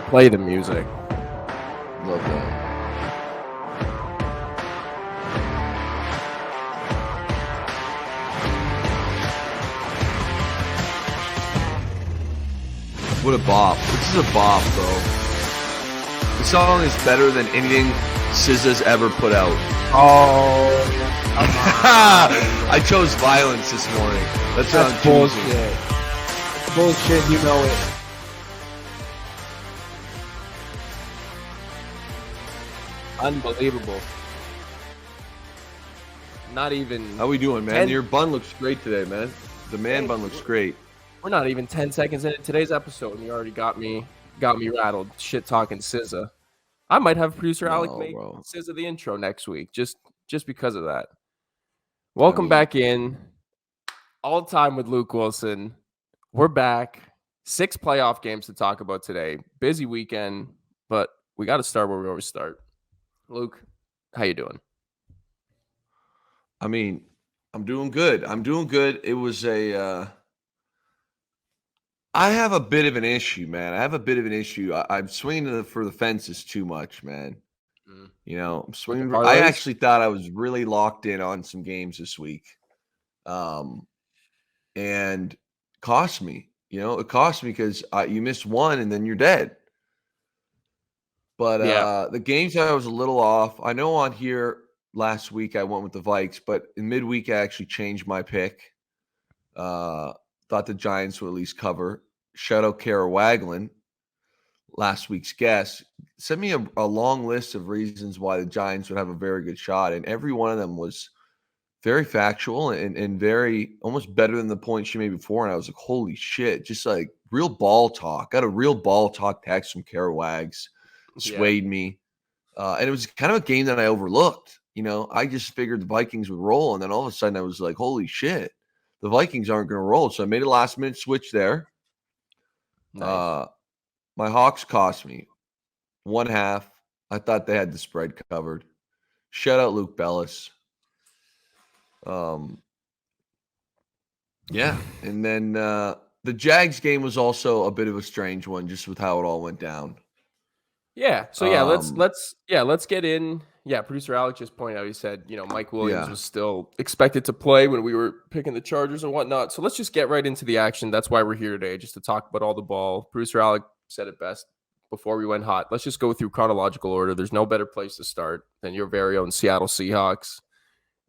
Play the music. Love that. What a bop. This is a bop, bro. The song is better than anything SZA's ever put out. Oh, I chose violence this morning. That's bullshit. Bullshit, you know it. Unbelievable. Not even. How we doing, man? Your bun looks great today, man. The man bun looks great. We're not even 10 seconds into today's episode, and you already got me rattled. Shit talking SZA. I might have producer Alec make SZA the intro next week, just because of that. Welcome back in. All time with Luke Wilson. We're back. 6 playoff games to talk about today. Busy weekend, but we got to start where we always start. Luke, how you doing? I mean, I'm doing good. It was I have a bit of an issue, man. I'm swinging for the fences too much, man. You know, I'm swinging. I actually thought I was really locked in on some games this week. And cost me. You know, it cost me because you missed one and then you're dead. But the games I was a little off. I know on here last week I went with the Vikes, but in midweek I actually changed my pick. Thought the Giants would at least cover. Shout out Kara Waglin, last week's guest, sent me a long list of reasons why the Giants would have a very good shot, and every one of them was very factual and very almost better than the point she made before. And I was like, holy shit, just like real ball talk. Got a real ball talk text from Kara Wags, swayed me. And it was kind of a game that I overlooked. You know, I just figured the Vikings would roll, and then all of a sudden I was like, holy shit, the Vikings aren't going to roll. So I made a last-minute switch there. Nice. My Hawks cost me 1/2. I thought they had the spread covered. Shout out Luke Bellis. Yeah, and then the Jags game was also a bit of a strange one, just with how it all went down. Yeah. So let's get in. Yeah, producer Alex just pointed out. He said, you know, Mike Williams was still expected to play when we were picking the Chargers and whatnot. So let's just get right into the action. That's why we're here today, just to talk about all the ball. Producer Alex said it best before we went hot. Let's just go through chronological order. There's no better place to start than your very own Seattle Seahawks.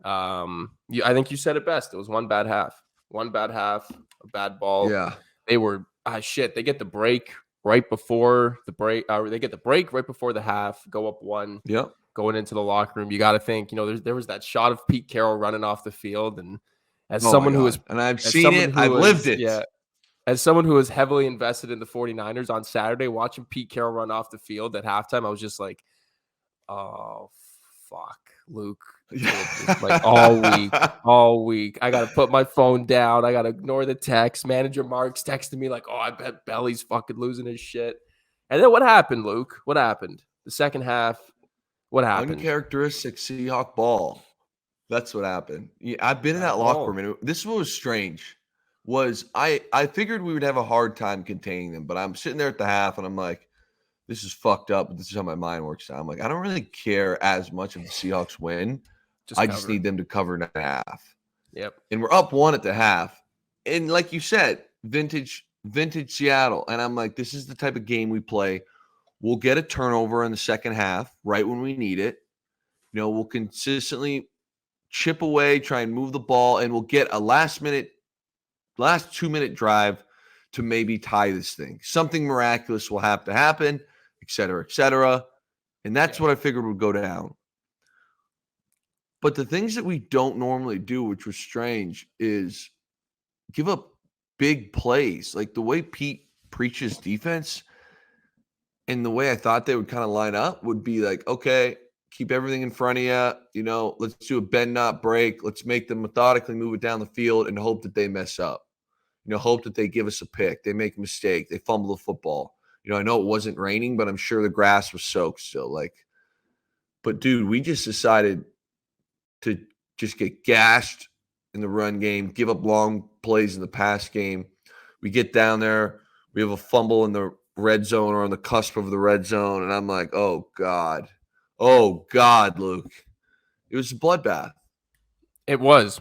I think you said it best. It was one bad half, a bad ball. Yeah, they were they get the break right before the break. They get the break right before the half. Go up 1. Yep. Going into the locker room, you got to think. You know, there was that shot of Pete Carroll running off the field, and as someone who is, and I've seen it, I've lived it. Yeah. As someone who was heavily invested in the 49ers on Saturday, watching Pete Carroll run off the field at halftime, I was just like, oh fuck, Luke. Like all week. I got to put my phone down. I got to ignore the text. Manager Mark's texting me like, oh, I bet Belly's fucking losing his shit. And then what happened, Luke? What happened? The second half, what happened? Uncharacteristic Seahawk ball. That's what happened. Yeah, I've been in that locker room. This was strange. I figured we would have a hard time containing them, but I'm sitting there at the half and I'm like, this is fucked up, but this is how my mind works now. I'm like, I don't really care as much if the Seahawks win. I just need them to cover 1/2. Yep. And we're up 1 at the half. And like you said, vintage Seattle. And I'm like, this is the type of game we play. We'll get a turnover in the second half right when we need it. You know, we'll consistently chip away, try and move the ball, and we'll get a last 2-minute drive to maybe tie this thing. Something miraculous will have to happen, et cetera, et cetera. And that's what I figured would go down. But the things that we don't normally do, which was strange, is give up big plays. Like the way Pete preaches defense and the way I thought they would kind of line up would be like, okay, keep everything in front of you. You know, let's do a bend, not break. Let's make them methodically move it down the field and hope that they mess up. You know, hope that they give us a pick. They make a mistake. They fumble the football. You know, I know it wasn't raining, but I'm sure the grass was soaked still. But dude, we just decided to just get gashed in the run game, give up long plays in the pass game. We get down there. We have a fumble in the red zone or on the cusp of the red zone, and I'm like, oh God, Luke, it was a bloodbath. It was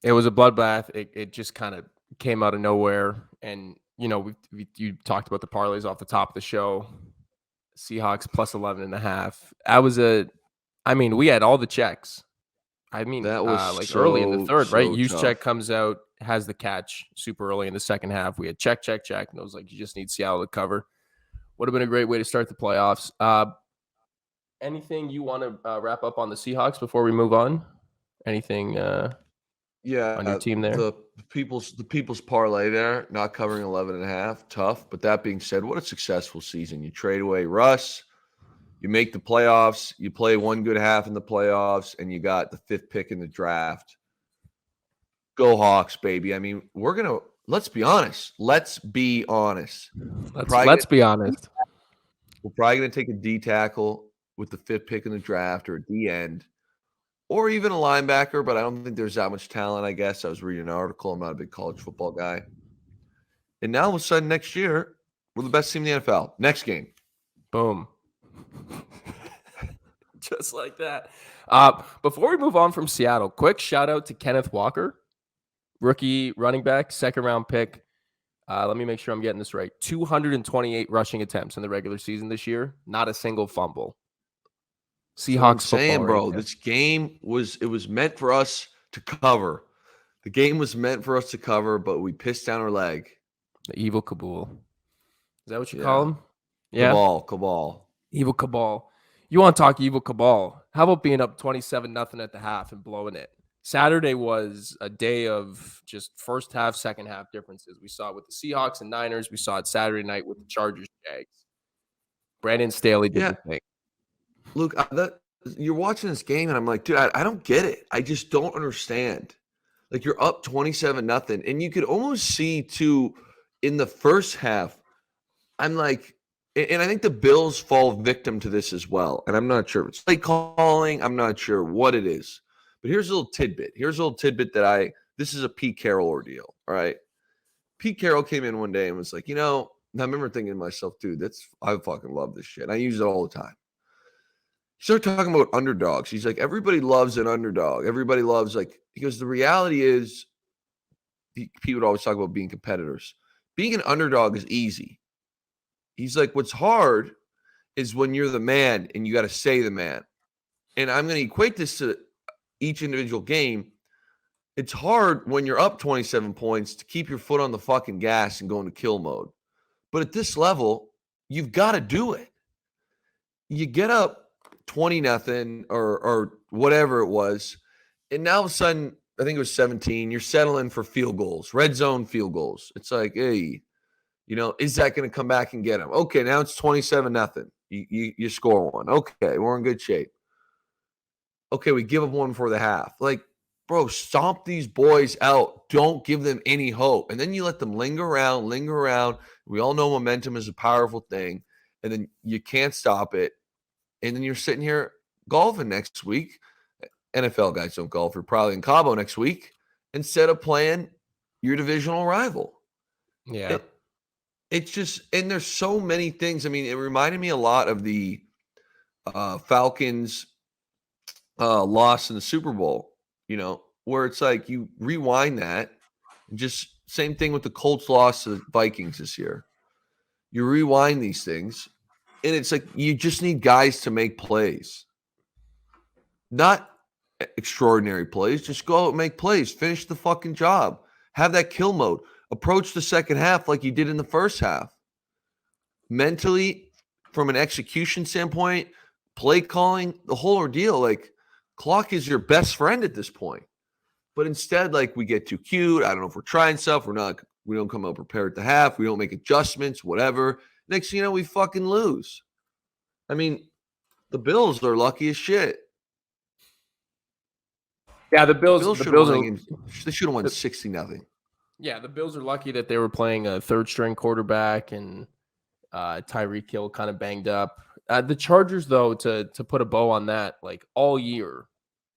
a bloodbath. It just kind of came out of nowhere, and you talked about the parlays off the top of the show. Seahawks plus 11.5. We had all the checks. That was like early in the third, right? tough. Check comes out, has the catch super early in the second half. We had check, and it was like, you just need Seattle to cover. Would have been a great way to start the playoffs. Anything you want to wrap up on the Seahawks before we move on? Anything on your team there? The people's parlay there, not covering 11.5, tough. But that being said, what a successful season. You trade away Russ, you make the playoffs, you play one good half in the playoffs, and you got the 5th pick in the draft. Go Hawks, baby. I mean, let's be honest. Let's be honest. Let's be honest. We're probably going to take a D tackle with the 5th pick in the draft, or a D end, or even a linebacker, but I don't think there's that much talent, I guess. I was reading an article. I'm not a big college football guy. And now, all of a sudden, next year, we're the best team in the NFL. Next game. Boom. Just like that. Before we move on from Seattle, quick shout out to Kenneth Walker, rookie running back, 2nd-round pick. Let me make sure I'm getting this right. 228 rushing attempts in the regular season this year. Not a single fumble. Seahawks football, bro. This game was meant for us to cover. The game was meant for us to cover, but we pissed down our leg. The evil cabal. Is that what you call him? Yeah. Cabal. Evil cabal. You want to talk evil cabal? How about being up 27-0 at the half and blowing it? Saturday was a day of just first half, second half differences. We saw it with the Seahawks and Niners. We saw it Saturday night with the Chargers, Jags. Brandon Staley did the thing. Luke, you're watching this game, and I'm like, dude, I don't get it. I just don't understand. Like, you're up 27-0, and you could almost see, too, in the first half, I'm like, and I think the Bills fall victim to this as well, and I'm not sure if it's play calling. I'm not sure what it is. But here's a little tidbit. This is a Pete Carroll ordeal, all right? Pete Carroll came in one day and was like, I remember thinking to myself, dude, I fucking love this shit. I use it all the time. He started talking about underdogs. He's like, everybody loves an underdog. Everybody loves, he goes, the reality is, Pete would always talk about being competitors. Being an underdog is easy. He's like, what's hard is when you're the man and you got to say the man. And I'm going to equate this to each individual game. It's hard when you're up 27 points to keep your foot on the fucking gas and go into kill mode. But at this level, you've got to do it. You get up 20-0 or whatever it was, and now all of a sudden, I think it was 17, you're settling for field goals, red zone field goals. It's like, hey, is that going to come back and get him? Okay, now it's 27-0. You score one. Okay, we're in good shape. Okay, we give up one before the half. Like, bro, stomp these boys out. Don't give them any hope. And then you let them linger around. We all know momentum is a powerful thing. And then you can't stop it. And then you're sitting here golfing next week. NFL guys don't golf. You're probably in Cabo next week instead of playing your divisional rival. Yeah. It's just, and there's so many things. I mean, it reminded me a lot of the Falcons loss in the Super Bowl, where it's like you rewind that. Just same thing with the Colts loss to the Vikings this year. You rewind these things, and it's like you just need guys to make plays. Not extraordinary plays. Just go out and make plays. Finish the fucking job. Have that kill mode. Approach the second half like you did in the first half. Mentally, from an execution standpoint, play calling, the whole ordeal, clock is your best friend at this point. But instead, we get too cute. I don't know if we're trying stuff. We don't come out prepared at the half. We don't make adjustments, whatever. Next thing you know, we fucking lose. I mean, the Bills are lucky as shit. Yeah, the Bills they should have won 60-0. Yeah, the Bills are lucky that they were playing a third-string quarterback and Tyreek Hill kind of banged up. The Chargers, though, to put a bow on that, all year,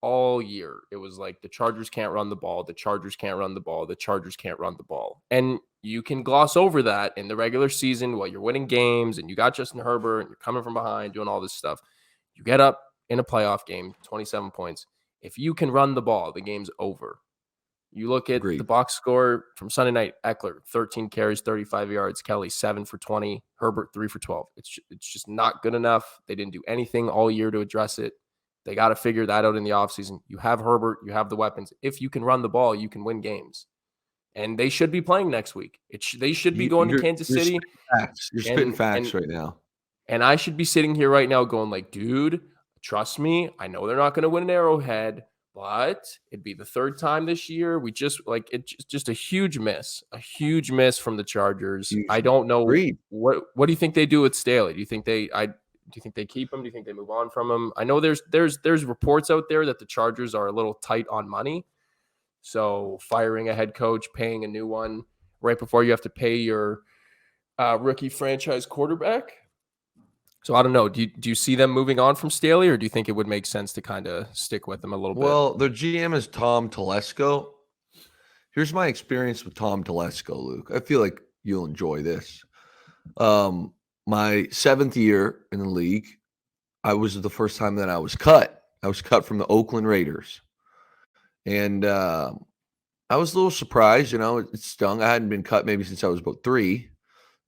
all year. It was like the Chargers can't run the ball, the Chargers can't run the ball, the Chargers can't run the ball. And you can gloss over that in the regular season while you're winning games and you got Justin Herbert and you're coming from behind doing all this stuff. You get up in a playoff game, 27 points. If you can run the ball, the game's over. You look at the Agreed. box score from Sunday night: Eckler, 13 carries, 35 yards. Kelly, 7 for 20. Herbert, 3 for 12. It's just not good enough. They didn't do anything all year to address it. They got to figure that out in the offseason. You have Herbert. You have the weapons. If you can run the ball, you can win games. And they should be playing next week. They should be going to Kansas You're City. spitting facts. You're spitting facts right now. And I should be sitting here right now going like, dude, trust me. I know they're not going to win an Arrowhead, but it'd be the third time this year. We just like it's just a huge miss from the Chargers. I don't know Agreed. what do you think they do with Staley? Do you think they keep him? Do you think they move on from him? I know there's reports out there that the Chargers are a little tight on money. So firing a head coach, paying a new one right before you have to pay your rookie franchise quarterback. So I don't know. Do you see them moving on from Staley, or do you think it would make sense to kind of stick with them a little bit? Well, their GM is Tom Telesco. Here's my experience with Tom Telesco, Luke. I feel like you'll enjoy this. My 7th year in the league, I was the first time that I was cut. I was cut from the Oakland Raiders. And I was a little surprised, it stung. I hadn't been cut maybe since I was about 3.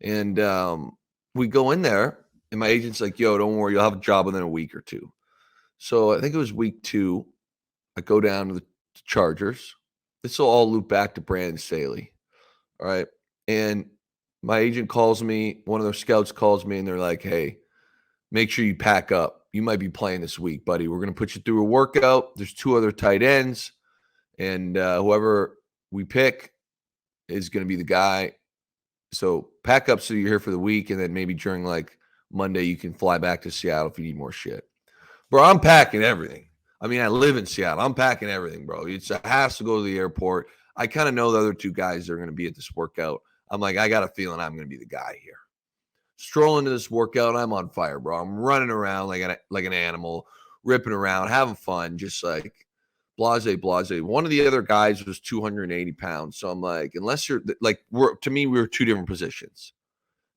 And we go in there, and my agent's like, yo, don't worry, you'll have a job within a week or 2. So I think it was week 2. I go down to the Chargers. This will all loop back to Brandon Staley. All right. And my agent calls me, one of their scouts calls me, and they're like, hey, make sure you pack up. You might be playing this week, buddy. We're going to put you through a workout. There's 2 other tight ends, and whoever we pick is going to be the guy. So pack up so you're here for the week, and then maybe during like Monday you can fly back to Seattle if you need more shit. Bro, I'm packing everything. I mean, I live in Seattle. I'm packing everything, bro. It's a hassle to go to the airport. I kind of know the other 2 guys that are going to be at this workout. I'm like, I got a feeling I'm going to be the guy here. Stroll into this workout, I'm on fire, bro. I'm running around like an animal, ripping around, having fun, just like blase. One of the other guys was 280 pounds. So I'm like, unless you're like, to me, we were 2 different positions.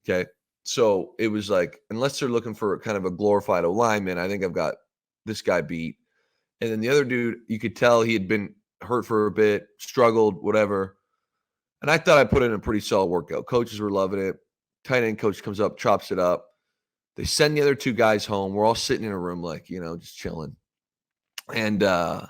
Okay. So it was like, unless they're looking for kind of a glorified alignment, I think I've got this guy beat. And then the other dude, you could tell he had been hurt for a bit, struggled, whatever. And I thought I put in a pretty solid workout. Coaches were loving it. Tight end coach comes up, chops it up. They send the other 2 guys home. We're all sitting in a room like, just chilling. And they're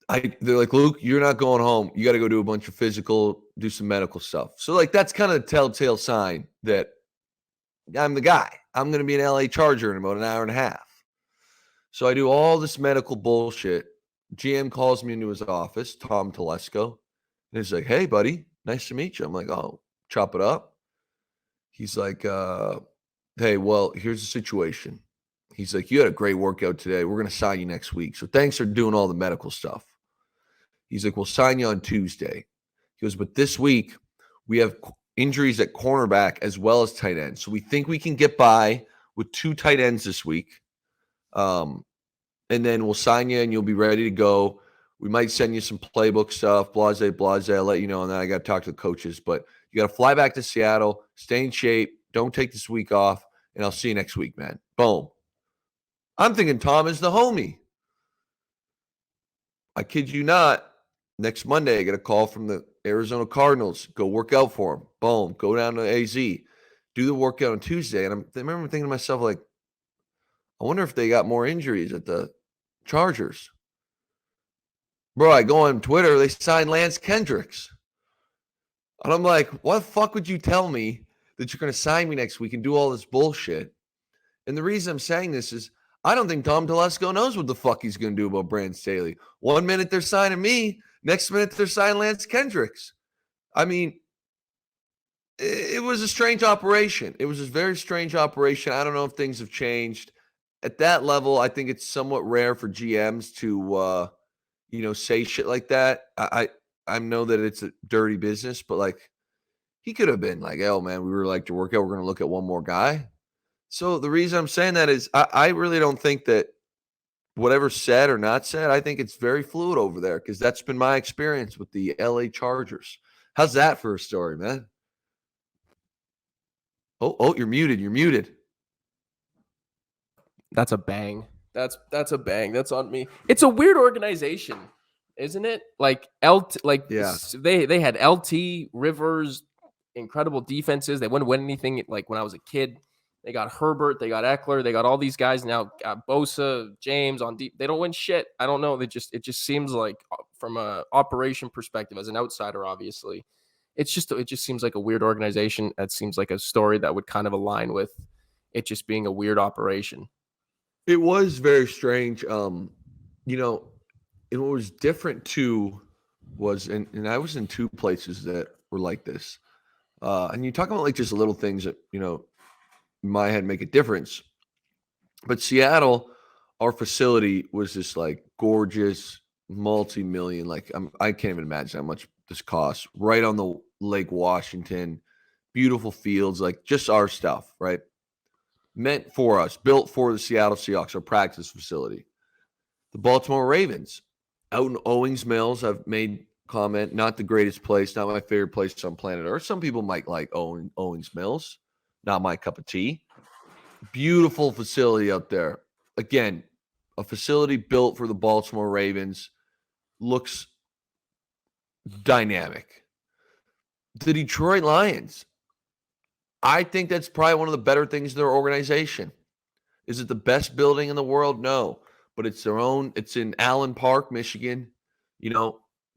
like, Luke, you're not going home. You got to go do a bunch of physical, do some medical stuff. So like that's kind of the telltale sign that I'm the guy. I'm going to be an LA Charger in about an hour and a half. So I do all this medical bullshit. GM calls me into his office, Tom Telesco, and he's like, hey, buddy, nice to meet you. I'm like, oh, chop it up. He's like, hey, well, here's the situation. He's like, you had a great workout today. We're going to sign you next week. So thanks for doing all the medical stuff. He's like, we'll sign you on Tuesday. He goes, but this week we have injuries at cornerback as well as tight end. So we think we can get by with 2 tight ends this week. And then we'll sign you and you'll be ready to go. We might send you some playbook stuff, blase. I'll let you know. And then I got to talk to the coaches, but you got to fly back to Seattle, stay in shape. Don't take this week off. And I'll see you next week, man. Boom. I'm thinking Tom is the homie. I kid you not. Next Monday, I get a call from the Arizona Cardinals. Go work out for them. Boom. Go down to AZ. Do the workout on Tuesday. And I remember thinking to myself, like, I wonder if they got more injuries at the Chargers. Bro, I go on Twitter, they signed Lance Kendricks. And I'm like, what the fuck would you tell me that you're going to sign me next week and do all this bullshit? And the reason I'm saying this is I don't think Tom Telesco knows what the fuck he's going to do about Brandon Staley. 1 minute they're signing me, next minute they're signing Lance Kendricks. I mean, it was a strange operation. It was a very strange operation. I don't know if things have changed. At that level, I think it's somewhat rare for GMs to say shit like that. I know that it's a dirty business, but like he could have been like, oh man, we were like to work out. We're going to look at one more guy. So the reason I'm saying that is I really don't think that whatever's said or not said, I think it's very fluid over there because that's been my experience with the LA Chargers. How's that for a story, man? Oh, you're muted. You're muted. That's a bang. That's a bang. That's on me. It's a weird organization, isn't it? Like Yeah. they had LT, Rivers, incredible defenses. They wouldn't win anything. Like when I was a kid, they got Herbert, they got Eckler, they got all these guys now. Got Bosa, James on deep. They don't win shit. I don't know. It just seems like from a operation perspective, as an outsider, obviously, it just seems like a weird organization. That seems like a story that would kind of align with it just being a weird operation. It was very strange. You know, and what was different too was, and I was in two places that were like this. And you talk about like just little things that, in my head make a difference. But Seattle, our facility was just like gorgeous, multi-million. Like I can't even imagine how much this costs. Right on the Lake Washington, beautiful fields, like just our stuff, right? Meant for us, built for the Seattle Seahawks, our practice facility. The Baltimore Ravens, out in Owings Mills, I've made comment, not the greatest place, not my favorite place on planet Earth. Some people might like Owings Mills, not my cup of tea. Beautiful facility out there. Again, a facility built for the Baltimore Ravens, looks dynamic. The Detroit Lions, I think that's probably one of the better things in their organization. Is it the best building in the world? No, but it's their own. It's in Allen Park, Michigan.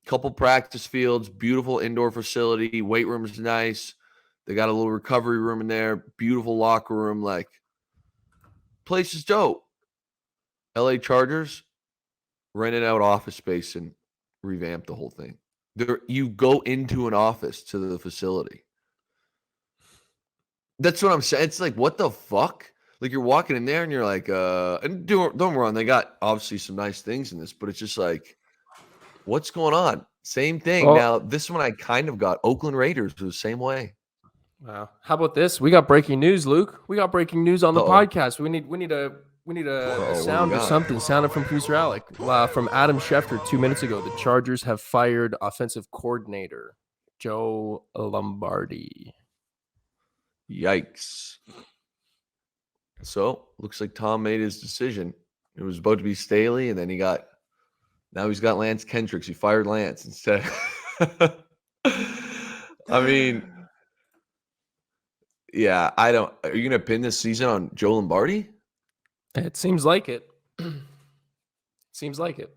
Couple practice fields, beautiful indoor facility. Weight room is nice. They got a little recovery room in there. Beautiful locker room. Like, place is dope. LA Chargers rented out office space and revamped the whole thing. You go into an office to the facility. That's what I'm saying. It's like, what the fuck? Like, you're walking in there and you're like, and don't get me wrong, they got obviously some nice things in this, but it's just like, what's going on? Same thing. Well, Now, this one I kind of got. Oakland Raiders was the same way. wow. How about this? We got breaking news, Luke. We got breaking news on the Uh-oh. podcast. We need a Uh-oh, what do we sound or got? something. Sounded from producer Alec. From Adam Schefter 2 minutes ago. The Chargers have fired offensive coordinator Joe Lombardi. Yikes. So, looks like Tom made his decision. It was about to be Staley, and then now he's got Lance Kendricks. He fired Lance instead. I mean, yeah, are you going to pin this season on Joe Lombardi? It seems like it. Seems like it.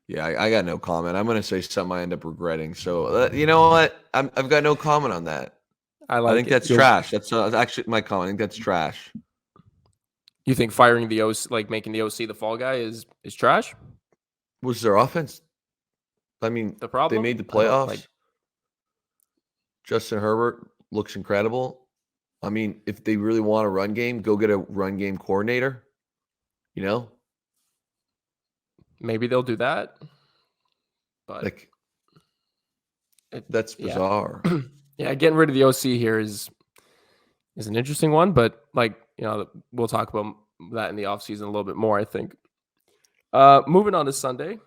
Yeah, I got no comment. I'm going to say something I end up regretting. So, you know what? I've got no comment on that. I think that's trash. That's actually my comment. I think that's trash. You think firing the OC, like making the OC the fall guy, is trash? Was their offense? I mean, the problem? They made the playoffs. Justin Herbert looks incredible. I mean, if they really want a run game, go get a run game coordinator. Maybe they'll do that. But like, that's bizarre. Yeah. Yeah, getting rid of the OC here is an interesting one, but we'll talk about that in the offseason a little bit more, I think. Moving on to Sunday,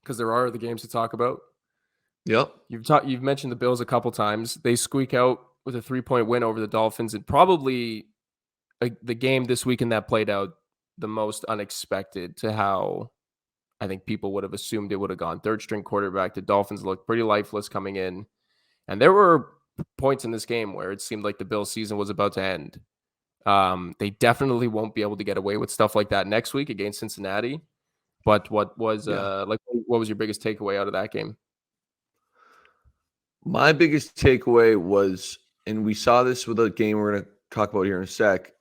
because there are other games to talk about. Yep. You've mentioned the Bills a couple times. They squeak out with a 3-point win over the Dolphins, and probably the game this weekend that played out the most unexpected to how I think people would have assumed it would have gone. Third string quarterback. The Dolphins looked pretty lifeless coming in. And there were points in this game where it seemed like the Bills season was about to end. They definitely won't be able to get away with stuff like that next week against Cincinnati. But what was your biggest takeaway out of that game? My biggest takeaway was, and we saw this with a game we're going to talk about here in a sec,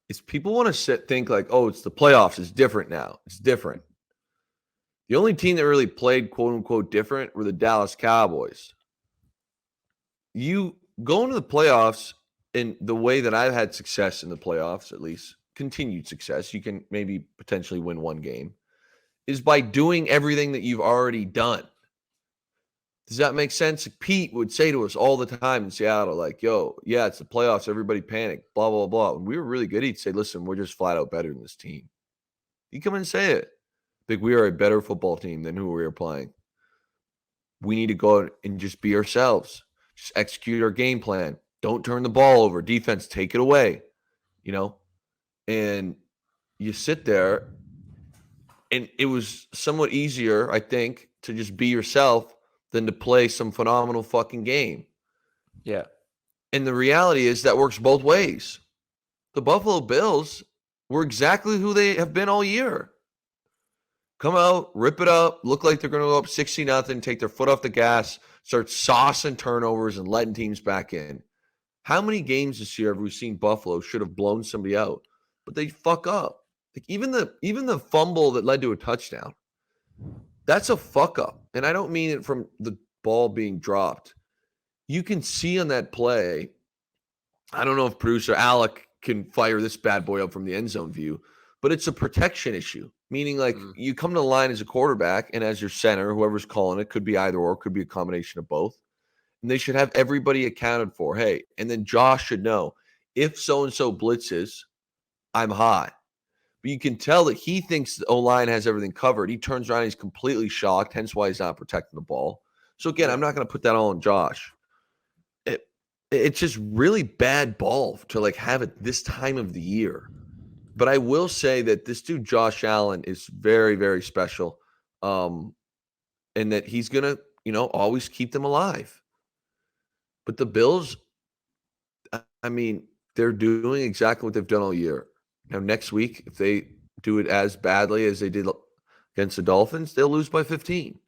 is people want to think like, oh, it's the playoffs. It's different now. It's different. The only team that really played quote unquote different were the Dallas Cowboys. You go into the playoffs in the way that I've had success in the playoffs, at least continued success. You can maybe potentially win one game, is by doing everything that you've already done. Does that make sense? Pete would say to us all the time in Seattle, like, yo, yeah, it's the playoffs. Everybody panic, blah, blah, blah. When we were really good, he'd say, listen, we're just flat out better than this team. He'd come in and say it. Like, we are a better football team than who we are playing. We need to go out and just be ourselves. Just execute our game plan. Don't turn the ball over. Defense, take it away. And you sit there, and it was somewhat easier, I think, to just be yourself than to play some phenomenal fucking game. Yeah. And the reality is that works both ways. The Buffalo Bills were exactly who they have been all year. Come out, rip it up, look like they're going to go up 60-0, take their foot off the gas, start saucing turnovers and letting teams back in. How many games this year have we seen Buffalo should have blown somebody out, but they fuck up? Like even the fumble that led to a touchdown, that's a fuck up. And I don't mean it from the ball being dropped. You can see on that play, I don't know if producer Alec can fire this bad boy up from the end zone view, but it's a protection issue. Meaning, like, you come to the line as a quarterback and as your center, whoever's calling it, could be either or, could be a combination of both. And they should have everybody accounted for. Hey, and then Josh should know, if so-and-so blitzes, I'm hot. But you can tell that he thinks the O-line has everything covered. He turns around, he's completely shocked, hence why he's not protecting the ball. So, again, I'm not going to put that all on Josh. It's just really bad ball to, like, have it this time of the year. But I will say that this dude, Josh Allen, is very, very special. And that he's going to, always keep them alive. But the Bills, I mean, they're doing exactly what they've done all year. Now, next week, if they do it as badly as they did against the Dolphins, they'll lose by 15.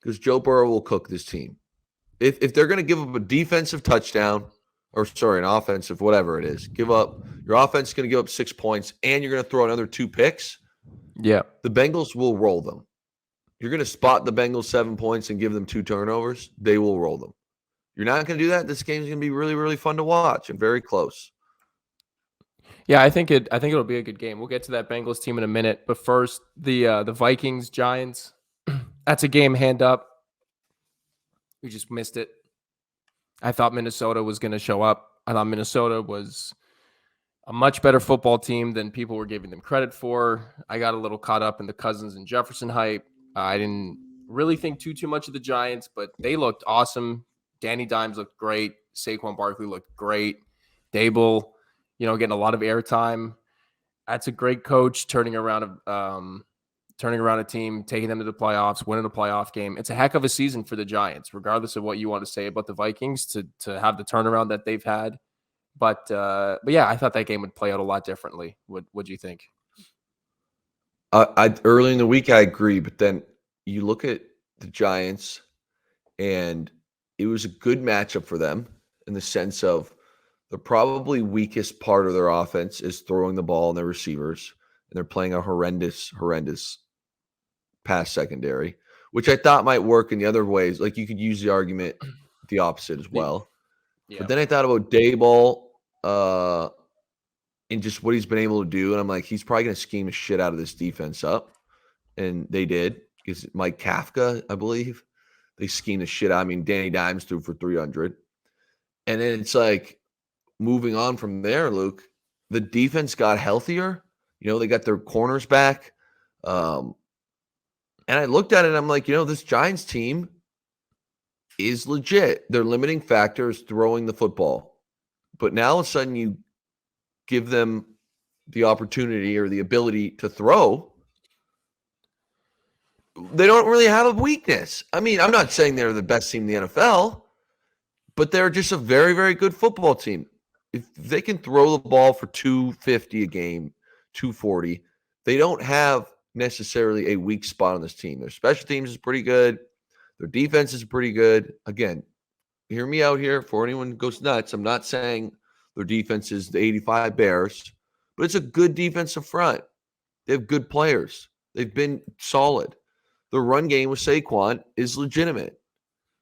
Because Joe Burrow will cook this team. If they're going to give up a defensive touchdown, an offensive, whatever it is, your offense is going to give up 6 points, and you're going to throw another 2 picks, the Bengals will roll them. You're going to spot the Bengals 7 points and give them 2 turnovers, they will roll them. You're not going to do that, this game's going to be really, really fun to watch and very close. Yeah, I think it'll be a good game. We'll get to that Bengals team in a minute, but first, the Vikings Giants. That's a game hand up. We just missed it. I thought Minnesota was going to show up. I thought Minnesota was a much better football team than people were giving them credit for. I got a little caught up in the Cousins and Jefferson hype. I didn't really think too much of the Giants, but they looked awesome. Danny Dimes looked great. Saquon Barkley looked great. Dable, getting a lot of airtime. That's a great coach turning around a team, taking them to the playoffs, winning a playoff game. It's a heck of a season for the Giants, regardless of what you want to say about the Vikings, to have the turnaround that they've had. But yeah, I thought that game would play out a lot differently. What do you think? Early in the week, I agree, but then you look at the Giants, and it was a good matchup for them in the sense of the probably weakest part of their offense is throwing the ball and their receivers, and they're playing a horrendous pass secondary, which I thought might work in the other ways. Like, you could use the argument the opposite as well. Yeah. But then I thought about Dayball and just what he's been able to do, and I'm like, he's probably going to scheme the shit out of this defense up, and they did. Because Mike Kafka, I believe, they schemed the shit out. I mean, Danny Dimes threw for 300, and then it's like moving on from there, Luke. The defense got healthier. They got their corners back. And I looked at it, and I'm like, this Giants team is legit. Their limiting factor is throwing the football. But now all of a sudden you give them the opportunity or the ability to throw. They don't really have a weakness. I mean, I'm not saying they're the best team in the NFL, but they're just a very, very good football team. If they can throw the ball for 250 a game, 240, they don't have necessarily a weak spot on this team. Their special teams is pretty good. Their defense is pretty good. Again, hear me out here. For anyone who goes nuts, I'm not saying their defense is the 85 Bears, but it's a good defensive front. They have good players. They've been solid. The run game with Saquon is legitimate.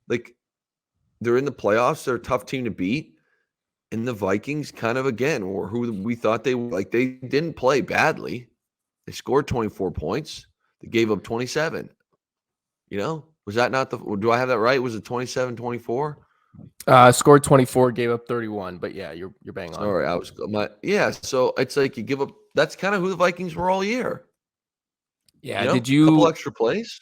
Like, they're in the playoffs. They're a tough team to beat. And the Vikings kind of, again, or who we thought they didn't play badly. They scored 24 points. They gave up 27. Was that not the? Do I have that right? Was it 27-24? Scored 24, gave up 31. But yeah, you're bang on. All right, So it's like you give up. That's kind of who the Vikings were all year. Yeah, A did couple you? extra plays.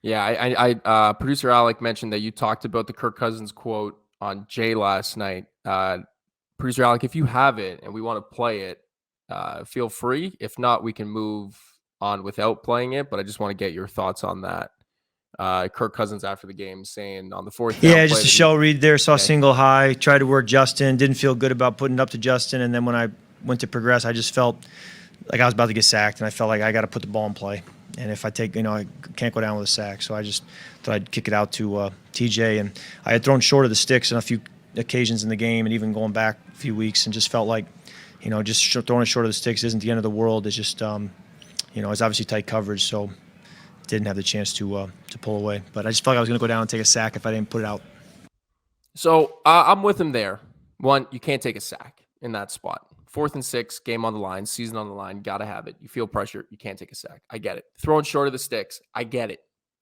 Yeah, producer Alec mentioned that you talked about the Kirk Cousins quote on Jay last night. Producer Alec, if you have it and we want to play it, feel free. If not, we can move on without playing it. But I just want to get your thoughts on that. Kirk Cousins after the game saying on the fourth down Yeah, play just a that shell read there. Saw okay. single high, tried to work Justin. Didn't feel good about putting it up to Justin. And then when I went to progress, I just felt like I was about to get sacked. And I felt like I got to put the ball in play. And if I take, I can't go down with a sack. So I just thought I'd kick it out to TJ. And I had thrown short of the sticks on a few occasions in the game and even going back a few weeks and just felt like, just throwing it short of the sticks isn't the end of the world. It's just, it's obviously tight coverage. So didn't have the chance to pull away. But I just felt like I was going to go down and take a sack if I didn't put it out. So I'm with him there. One, you can't take a sack in that spot. 4th and 6, game on the line, season on the line, got to have it. You feel pressure, you can't take a sack. I get it. Throwing short of the sticks, I get it.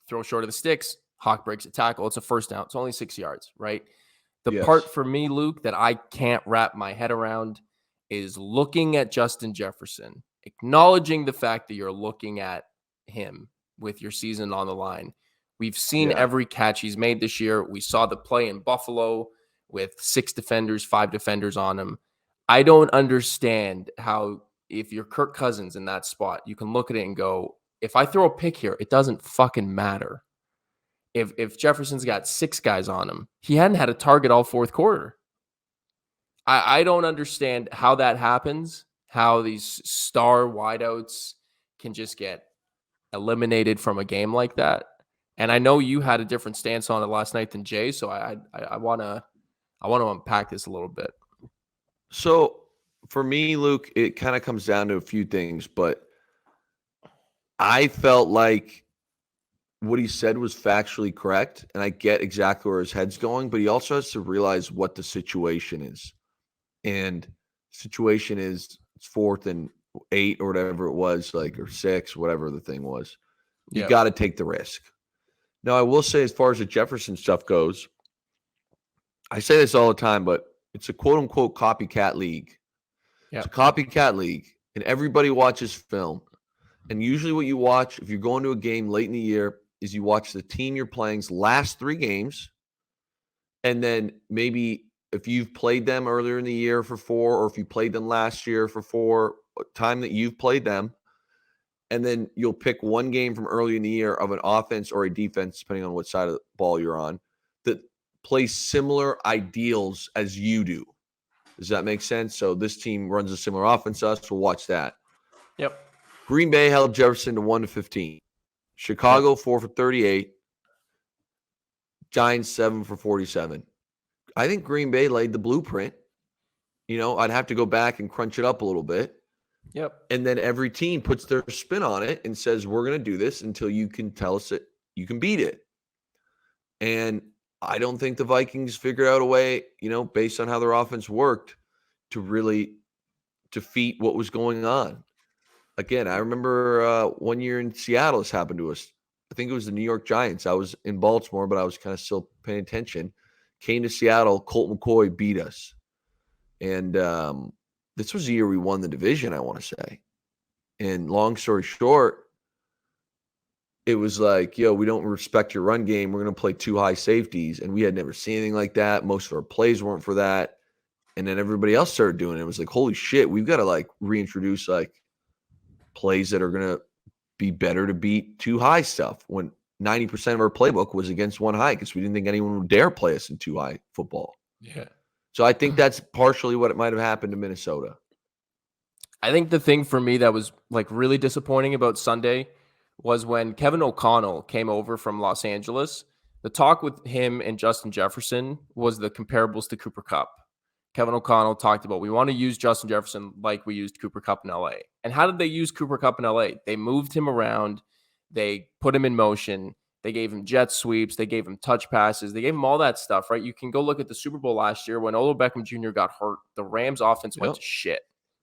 Throw short of the sticks, Hawk breaks a tackle. It's a first down. It's only 6 yards, right? The part for me, Luke, that I can't wrap my head around is looking at Justin Jefferson, acknowledging the fact that you're looking at him with your season on the line. We've seen every catch he's made this year. We saw the play in Buffalo with 6 defenders, 5 defenders on him. I don't understand how, if you're Kirk Cousins in that spot, you can look at it and go, if I throw a pick here, it doesn't fucking matter. If Jefferson's got 6 guys on him, he hadn't had a target all fourth quarter. I don't understand how that happens, how these star wideouts can just get eliminated from a game like that. And I know you had a different stance on it last night than Jay, so I want to unpack this a little bit. So for me, Luke, it kind of comes down to a few things, but I felt like what he said was factually correct, and I get exactly where his head's going, but he also has to realize what the situation is. And situation is it's 4th and 8 or whatever it was, or 6, whatever the thing was. You got to take the risk. Now, I will say, as far as the Jefferson stuff goes, I say this all the time, but it's a quote-unquote copycat league. It's a copycat league, and everybody watches film. And usually what you watch, if you're going to a game late in the year, is you watch the team you're playing's last 3 games, and then maybe if you've played them earlier in the year for 4, or if you played them last year for 4, time that you've played them, and then you'll pick one game from early in the year of an offense or a defense, depending on what side of the ball you're on, that plays similar ideals as you do. Does that make sense? So this team runs a similar offense to us. We'll watch that. Yep. Green Bay held Jefferson to 1-15. Chicago 4 for 38. Giants 7 for 47. I think Green Bay laid the blueprint. I'd have to go back and crunch it up a little bit. Yep. And then every team puts their spin on it and says, we're going to do this until you can tell us that you can beat it. And I don't think the Vikings figured out a way, based on how their offense worked, to really defeat what was going on. Again, I remember one year in Seattle, this happened to us. I think it was the New York Giants. I was in Baltimore, but I was kind of still paying attention. Came to Seattle, Colt McCoy beat us. And this was the year we won the division, I want to say. And long story short, it was like, we don't respect your run game. We're going to play 2 high safeties. And we had never seen anything like that. Most of our plays weren't for that. And then everybody else started doing it. It was like, holy shit, we've got to reintroduce plays that are going to be better to beat 2 high stuff, when 90% of our playbook was against 1 high because we didn't think anyone would dare play us in 2 high football. Yeah. So I think that's partially what it might have happened to Minnesota. I think the thing for me that was really disappointing about Sunday was when Kevin O'Connell came over from Los Angeles. The talk with him and Justin Jefferson was the comparables to Cooper Kupp. Kevin O'Connell talked about, we want to use Justin Jefferson like we used Cooper Kupp in LA. And how did they use Cooper Kupp in LA? They moved him around. They put him in motion. They gave him jet sweeps. They gave him touch passes. They gave him all that stuff, right? You can go look at the Super Bowl last year when Odell Beckham Jr. got hurt. The Rams offense went to shit,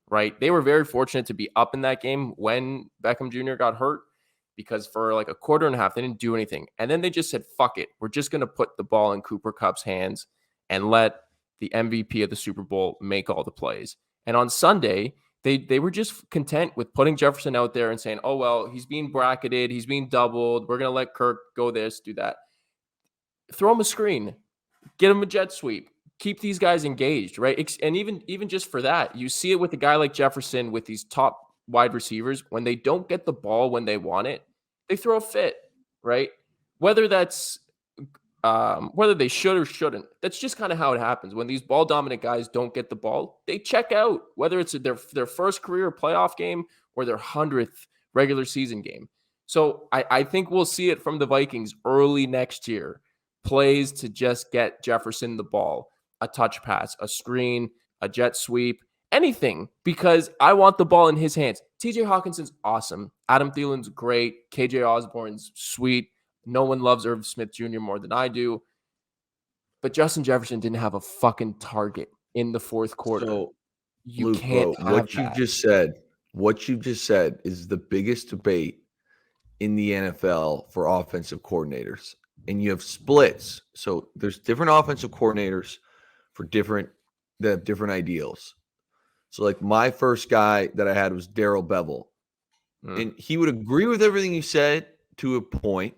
right? They were very fortunate to be up in that game when Beckham Jr. got hurt. because for like a quarter and a half, they didn't do anything. And then they just said, fuck it. We're just going to put the ball in Cooper Kupp's hands and let the MVP of the Super Bowl make all the plays. And on Sunday, they were just content with putting Jefferson out there and saying, oh, well, he's being bracketed. He's being doubled. We're going to let Kirk go this, do that. Throw him a screen. Get him a jet sweep. Keep these guys engaged, right? And even just for that, you see it with a guy like Jefferson with these top wide receivers. When they don't get the ball when they want it, they throw a fit, right? Whether that's whether they should or shouldn't, that's just kind of how it happens. When these ball dominant guys don't get the ball, they check out, whether it's their first career playoff game or their 100th regular season game. So I think we'll see it from the Vikings early next year. Plays to just get Jefferson the ball, a touch pass, a screen, a jet sweep, anything, because I want the ball in his hands. TJ Hawkinson's awesome. Adam Thielen's great. KJ Osborne's sweet. No one loves Irv Smith Jr. more than I do. But Justin Jefferson didn't have a fucking target in the fourth quarter. So, you Luke, can't bro, have what that. you just said is the biggest debate in the NFL for offensive coordinators. And you have splits. So there's different offensive coordinators that have different ideals. So like my first guy that I had was Darrell Bevell. And he would agree with everything you said to a point,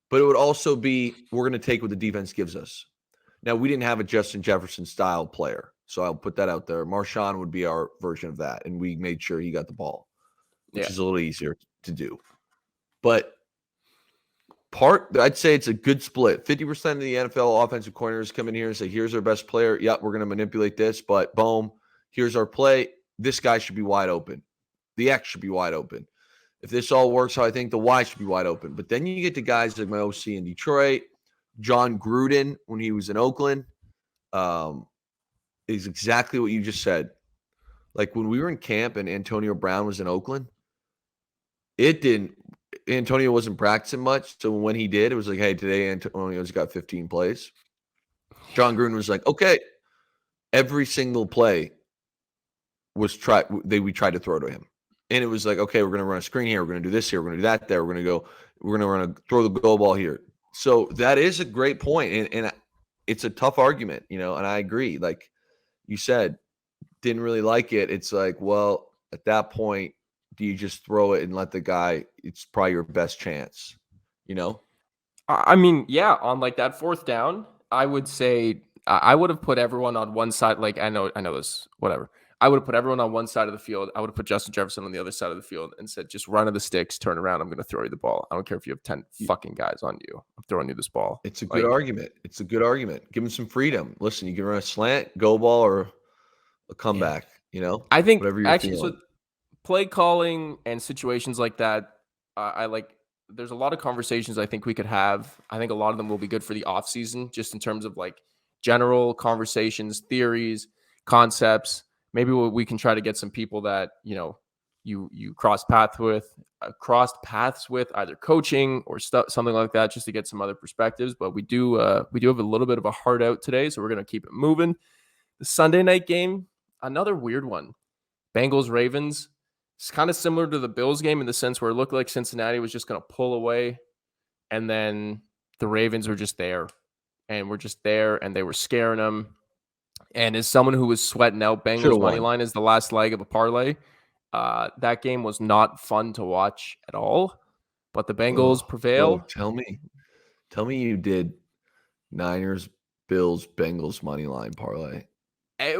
but it would also be, we're going to take what the defense gives us. Now, we didn't have a Justin Jefferson style player, so I'll put that out there. Marshawn would be our version of that, and we made sure he got the ball, which is a little easier to do. But I'd say it's a good split. 50% of the NFL offensive coordinators come in here and say, here's our best player. Yep, we're going to manipulate this, but boom, here's our play. This guy should be wide open. The X should be wide open. If this all works how I think, the Y should be wide open. But then you get to guys like my OC in Detroit, John Gruden when he was in Oakland, is exactly what you just said. Like when we were in camp and Antonio Brown was in Oakland, Antonio wasn't practicing much. So when he did, it was like, hey, today Antonio's got 15 plays. John Gruden was like, okay, every single play we tried to throw to him. And it was like, okay, we're going to run a screen here. We're going to do this here. We're going to do that there. We're going to throw the goal ball here. So that is a great point. And it's a tough argument, and I agree. Like you said, didn't really like it. It's like, well, at that point, do you just throw it and let the guy, it's probably your best chance, I mean, yeah, on like that fourth down, I would say I would have put everyone on one side. Like, I know this, whatever. I would have put everyone on one side of the field. I would have put Justin Jefferson on the other side of the field and said, just run to the sticks, turn around. I'm going to throw you the ball. I don't care if you have 10 fucking guys on you. I'm throwing you this ball. It's a good argument. It's a good argument. Give him some freedom. Listen, you can run a slant, go ball, or a comeback, I think whatever you're actually, feeling. so play calling and situations like that, there's a lot of conversations I think we could have. I think a lot of them will be good for the offseason, just in terms of like general conversations, theories, concepts. Maybe we can try to get some people that, you crossed paths with either coaching or something like that, just to get some other perspectives. But we do have a little bit of a heart out today, so we're going to keep it moving. The Sunday night game, another weird one. Bengals Ravens. It's kind of similar to the Bills game in the sense where it looked like Cincinnati was just going to pull away, and then the Ravens were just there, and they were scaring them. And as someone who was sweating out Bengals money line as the last leg of a parlay, that game was not fun to watch at all. But the Bengals prevail. Bro, tell me you did Niners, Bills, Bengals money line parlay. I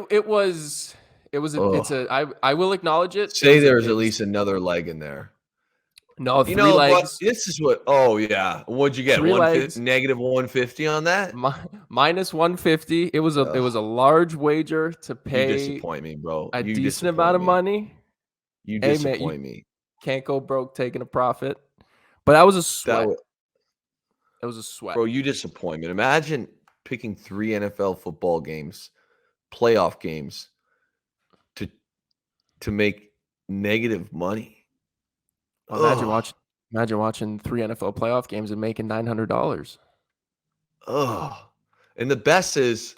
will acknowledge it. Say there's at least another leg in there. No, 3 legs. This is what. Oh yeah, what'd you get? Negative 150 on that. Minus 150. It was a large wager to pay. You disappoint me, bro. A decent amount of money. You disappoint me. Can't go broke taking a profit. But that was a sweat. It was a sweat, bro. You disappoint me. Imagine picking 3 NFL football games, playoff games, to make negative money. Imagine watching 3 NFL playoff games and making $900. And the best is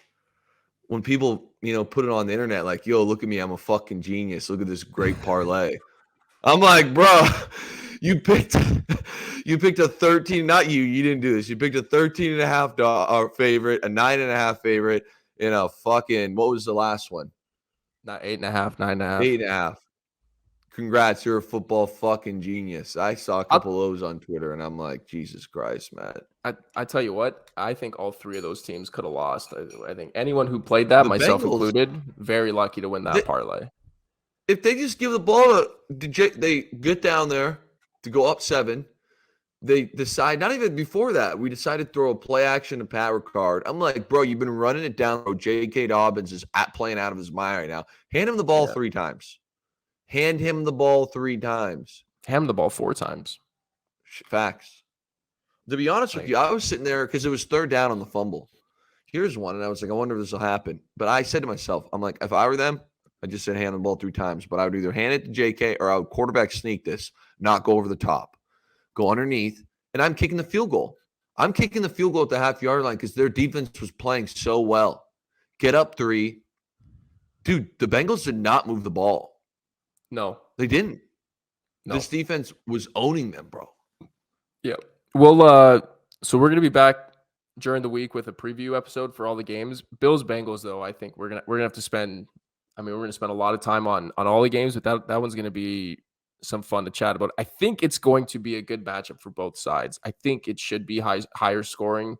when people, put it on the internet like, yo, look at me, I'm a fucking genius. Look at this great parlay. I'm like, bro, You picked a 13. Not you. You didn't do this. You picked a 13.5 favorite, a 9.5 favorite, and a fucking what was the last one? Not 8.5, 9.5. 8.5. Congrats, you're a football fucking genius. I saw a couple of those on Twitter, and I'm like, Jesus Christ, Matt. I tell you what, I think all three of those teams could have lost. I think anyone who played that, myself included, very lucky to win that parlay. If they just give the ball they get down there to go up 7. They decide, not even before that, we decided to throw a play action to Pat Ricard. I'm like, bro, you've been running it down. J.K. Dobbins is playing out of his mind right now. Hand him the ball 3 times. Hand him the ball 3 times. Hand him the ball 4 times. Facts. To be honest with you, I was sitting there because it was 3rd down on the fumble. Here's one, and I was like, I wonder if this will happen. But I said to myself, I'm like, if I were them, I just said hand the ball 3 times. But I would either hand it to JK or I would quarterback sneak this, not go over the top, go underneath, and I'm kicking the field goal. I'm kicking the field goal at the half-yard line because their defense was playing so well. Get up 3. Dude, the Bengals did not move the ball. No. They didn't. No. This defense was owning them, bro. Yeah. Well, so we're gonna be back during the week with a preview episode for all the games. Bills Bengals, though, I think we're gonna have to spend. I mean, we're gonna spend a lot of time on all the games, but that one's gonna be some fun to chat about. I think it's going to be a good matchup for both sides. I think it should be higher scoring.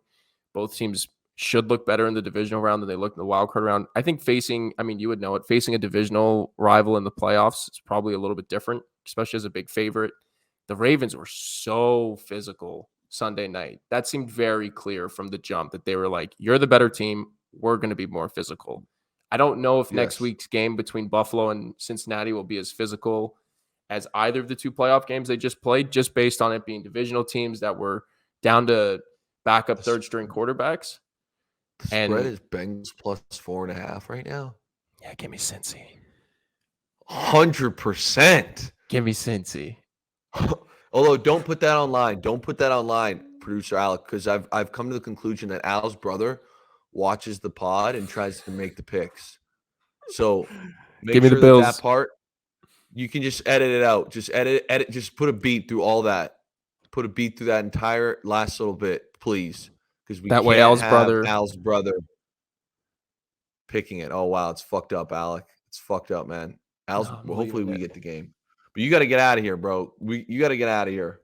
Both teams should look better in the divisional round than they look in the wild card round. I think you would know it, facing a divisional rival in the playoffs is probably a little bit different, especially as a big favorite. The Ravens were so physical Sunday night. That seemed very clear from the jump that they were like, you're the better team. We're going to be more physical. I don't know if next week's game between Buffalo and Cincinnati will be as physical as either of the 2 playoff games they just played, just based on it being divisional teams that were down to backup 3rd-string quarterbacks. The spread is Bengals plus 4.5 right now. Yeah, give me Cincy. 100%. Give me Cincy. Although, don't put that online. Don't put that online, producer Alec, because I've come to the conclusion that Al's brother watches the pod and tries to make the picks. So make give me sure the Bills. that part you can just edit it out. Just edit. Just put a beat through all that. Put a beat through that entire last little bit, please, because we that way Al's brother picking it. Oh wow, it's fucked up, Alec. It's fucked up, man. Hopefully we get the game. But you got to get out of here, bro. You got to get out of here.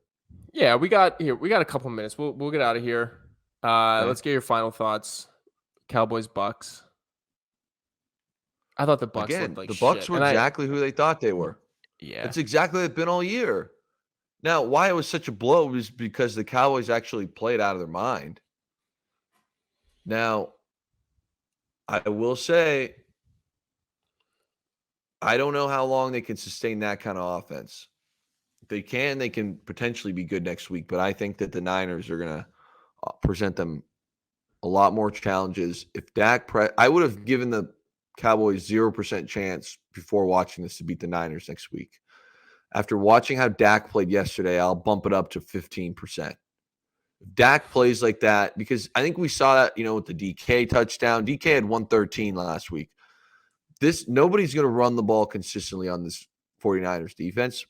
Yeah, we got a couple minutes. We'll get out of here. Okay. Let's get your final thoughts. Cowboys Bucks. I thought the Bucks looked like the Bucks shit. were exactly who they thought they were. Yeah, it's exactly what it's been all year. Now, why it was such a blow was because the Cowboys actually played out of their mind. Now, I will say, I don't know how long they can sustain that kind of offense. If they can potentially be good next week, but I think that the Niners are going to present them a lot more challenges. If I would have given the Cowboys 0% chance before watching this to beat the Niners next week. After watching how Dak played yesterday, I'll bump it up to 15%. If Dak plays like that, because I think we saw that, with the DK touchdown. DK had 113 last week. Nobody's going to run the ball consistently on this 49ers defense.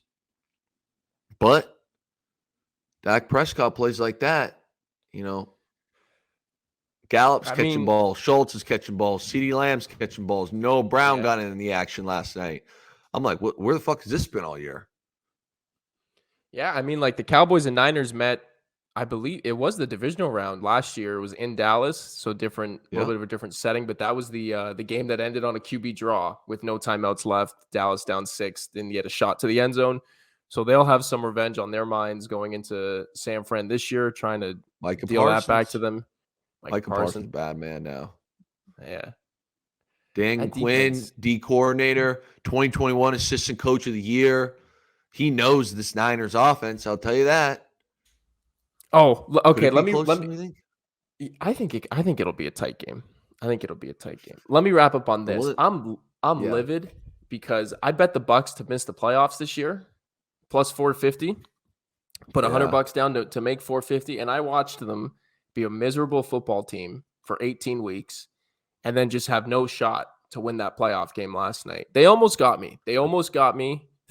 But Dak Prescott plays like that, Gallup's catching balls. Schultz is catching balls. CeeDee Lamb's catching balls. Noah Brown got in the action last night. I'm like, where the fuck has this been all year? Yeah, the Cowboys and Niners met, I believe it was the divisional round last year. It was in Dallas, so a little bit of a different setting. But that was the game that ended on a QB draw with no timeouts left. Dallas down 6, then you had a shot to the end zone. So they'll have some revenge on their minds going into San Fran this year, trying to deal that back to them. Micah Parsons, bad man now. Yeah. Dan Quinn, D coordinator, 2021 assistant coach of the year. He knows this Niners offense. I'll tell you that. Oh, okay. I think it'll be a tight game. Let me wrap up on this. I'm livid because I bet the Bucks to miss the playoffs this year, plus 450. Put $100 down to make 450, and I watched them be a miserable football team for 18 weeks and then just have no shot to win that playoff game last night. They almost got me.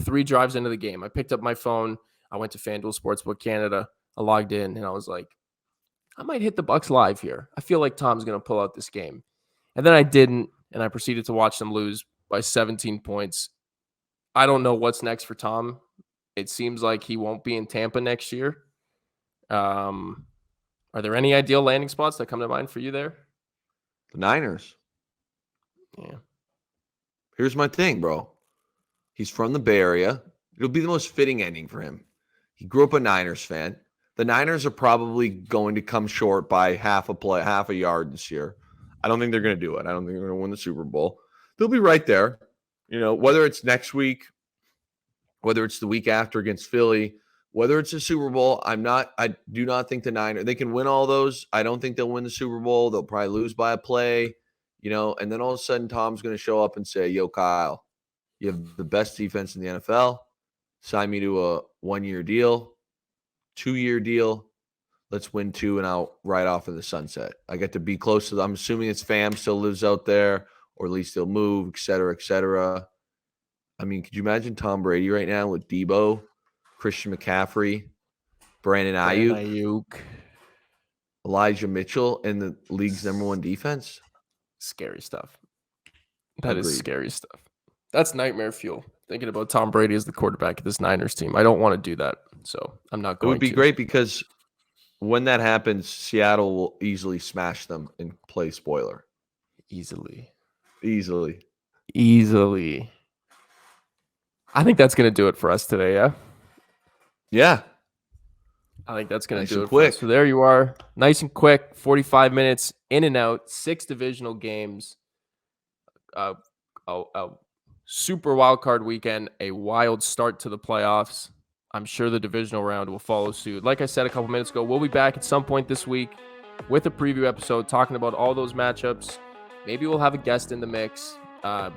3 drives into the game. I picked up my phone. I went to FanDuel Sportsbook Canada. I logged in, and I was like, I might hit the Bucks live here. I feel like Tom's going to pull out this game. And then I didn't, and I proceeded to watch them lose by 17 points. I don't know what's next for Tom. It seems like he won't be in Tampa next year. Are there any ideal landing spots that come to mind for you there? The Niners. Yeah. Here's my thing, bro. He's from the Bay Area. It'll be the most fitting ending for him. He grew up a Niners fan. The Niners are probably going to come short by half a yard this year. I don't think they're going to do it. I don't think they're going to win the Super Bowl. They'll be right there. Whether it's next week, whether it's the week after against Philly, whether it's a Super Bowl, I do not think the Niners, they can win all those. I don't think they'll win the Super Bowl. They'll probably lose by a play, and then all of a sudden Tom's going to show up and say, yo, Kyle, you have the best defense in the NFL. Sign me to a 1-year deal, 2-year deal. Let's win 2 and I'll ride off in the sunset. I get to be close to them. I'm assuming his fam still lives out there, or at least he'll move, et cetera, et cetera. I mean, could you imagine Tom Brady right now with Debo, Christian McCaffrey, Brandon Ayuk, Elijah Mitchell, and the league's #1 defense? Scary stuff. That is scary stuff. That's nightmare fuel. Thinking about Tom Brady as the quarterback of this Niners team. I don't want to do that, so I'm not going to. It would be great because when that happens, Seattle will easily smash them and play spoiler. Easily. I think that's going to do it for us today, yeah? Yeah. I think that's going to do it for us. So there you are. Nice and quick, 45 minutes in and out, 6 divisional games. Super wild card weekend, a wild start to the playoffs. I'm sure the divisional round will follow suit. Like I said a couple minutes ago, we'll be back at some point this week with a preview episode talking about all those matchups. Maybe we'll have a guest in the mix.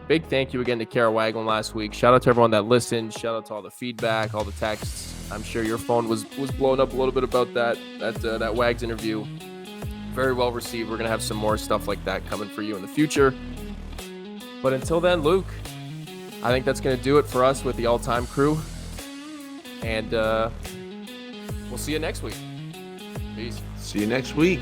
Big thank you again to Kara Waglin last week. Shout out to everyone that listened. Shout out to all the feedback, all the texts. I'm sure your phone was blown up a little bit about that Wags interview. Very well received. We're going to have some more stuff like that coming for you in the future. But until then, Luke, I think that's going to do it for us with the all-time crew. And we'll see you next week. Peace. See you next week.